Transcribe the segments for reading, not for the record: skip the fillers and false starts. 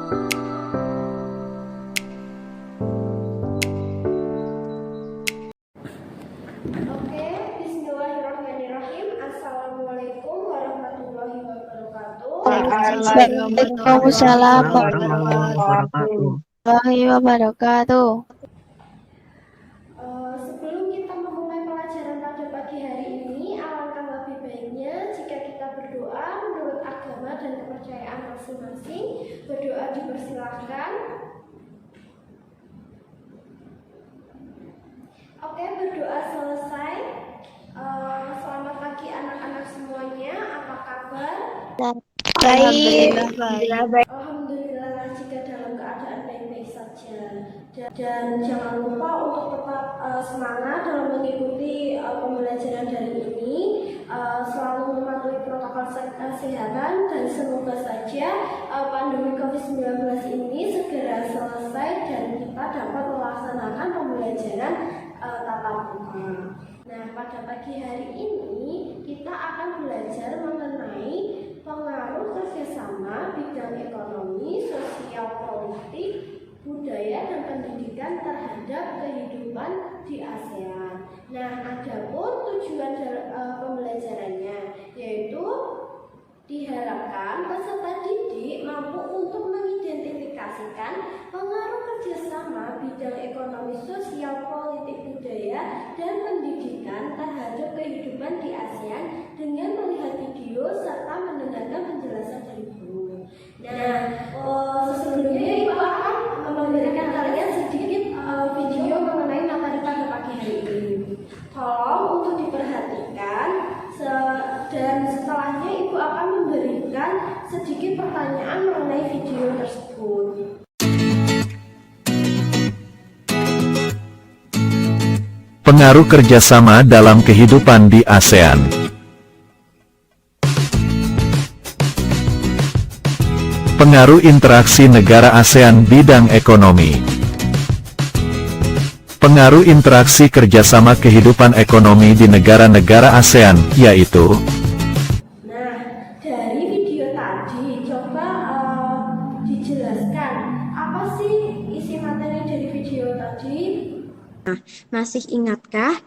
Oke, bismillahirrahmanirrahim. Assalamualaikum warahmatullahi wabarakatuh. Waalaikumsalam warahmatullahi wabarakatuh. Sebelum kita memulai pelajaran pada pagi hari ini, alangkah lebih baiknya jika kita berdoa menurut agama dan kepercayaan masing-masing. Berdoa dipersilahkan. Oke, berdoa selesai. Selamat pagi anak-anak semuanya. Apa kabar? Baik. Alhamdulillah jika dalam keadaan baik-baik saja. Dan jangan lupa untuk tetap semangat dalam mengikuti pembelajaran dari ini. Selalu mematuhi protokol kesehatan dan semoga saja pandemi COVID-19 ini segera selesai dan kita dapat melaksanakan pembelajaran tatap muka. Nah, pada pagi hari ini kita akan belajar mengenai pengaruh kerjasama bidang ekonomi, sosial, politik, budaya, dan pendidikan terhadap kehidupan di ASEAN. Nah, adapun tujuan pembelajarannya yaitu diharapkan peserta didik mampu untuk mengidentifikasikan pengaruh kerjasama bidang ekonomi, sosial, politik, budaya, dan pendidikan terhadap kehidupan di ASEAN dengan melihat video serta mendengarkan penjelasan dari guru. Nah, sebelumnya Ibu akan memberikan kalian sedikit video mengenai materi pada pagi hari ini. Tolong untuk diperhatikan dan setelahnya Ibu akan memberikan sedikit pertanyaan mengenai video tersebut. Pengaruh kerjasama dalam kehidupan di ASEAN. Pengaruh interaksi negara ASEAN bidang ekonomi. Pengaruh interaksi kerjasama kehidupan ekonomi di negara-negara ASEAN, yaitu Nah, dari video tadi, coba dijelaskan apa sih isi materi dari video tadi? Masih ingatkah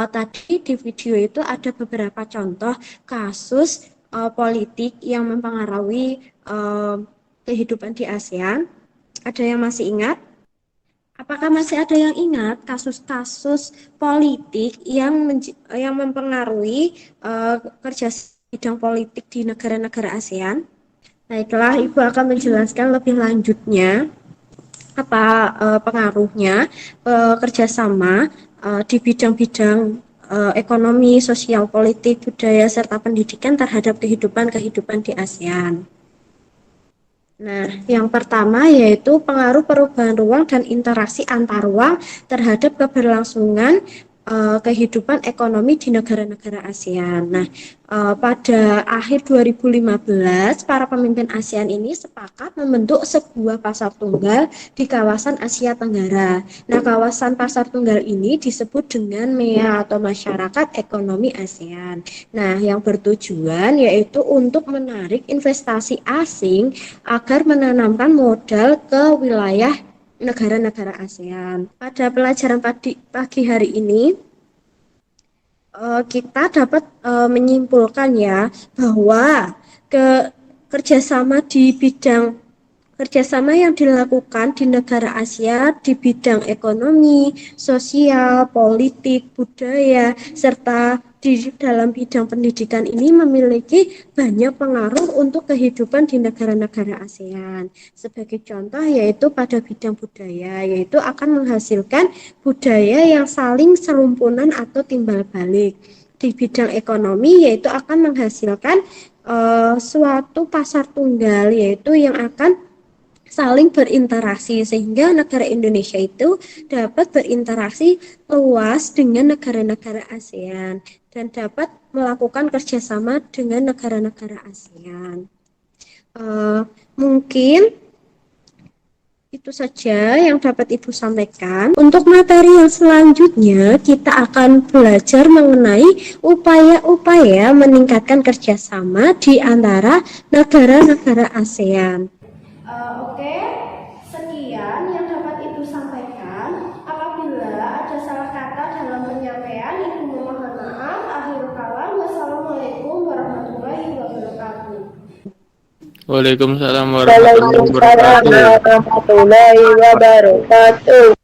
tadi di video itu ada beberapa contoh kasus politik yang mempengaruhi kehidupan di ASEAN? Ada yang masih ingat? Apakah masih ada yang ingat kasus-kasus politik yang mempengaruhi kerja bidang politik di negara-negara ASEAN? Baiklah, Ibu akan menjelaskan lebih lanjutnya apa pengaruhnya kerjasama di bidang-bidang ekonomi, sosial, politik, budaya, serta pendidikan terhadap kehidupan di ASEAN. Nah, yang pertama yaitu pengaruh perubahan ruang dan interaksi antar ruang terhadap keberlangsungan kehidupan ekonomi di negara-negara ASEAN. Nah, pada akhir 2015, para pemimpin ASEAN ini sepakat membentuk sebuah pasar tunggal di kawasan Asia Tenggara. Nah, kawasan pasar tunggal ini disebut dengan MEA atau Masyarakat Ekonomi ASEAN. Nah, yang bertujuan yaitu untuk menarik investasi asing agar menanamkan modal ke wilayah negara-negara ASEAN. Pada pelajaran pagi hari ini, kita dapat menyimpulkan ya bahwa kerjasama yang dilakukan di negara Asia di bidang ekonomi, sosial, politik, budaya, serta di dalam bidang pendidikan ini memiliki banyak pengaruh untuk kehidupan di negara-negara ASEAN. Sebagai contoh yaitu pada bidang budaya, yaitu akan menghasilkan budaya yang saling serumpunan atau timbal balik. Di bidang ekonomi yaitu akan menghasilkan suatu pasar tunggal, yaitu yang akan saling berinteraksi sehingga negara Indonesia itu dapat berinteraksi luas dengan negara-negara ASEAN dan dapat melakukan kerjasama dengan negara-negara ASEAN. Mungkin itu saja yang dapat Ibu sampaikan. Untuk materi yang selanjutnya kita akan belajar mengenai upaya-upaya meningkatkan kerjasama di antara negara-negara ASEAN. Oke, sekian yang dapat Ibu sampaikan. Apabila ada salah kata dalam penyampaian, Ibu mohon maaf. Akhirul kalam, wassalamualaikum warahmatullahi wabarakatuh. Waalaikumsalam Waalaikumsalam warahmatullahi wabarakatuh.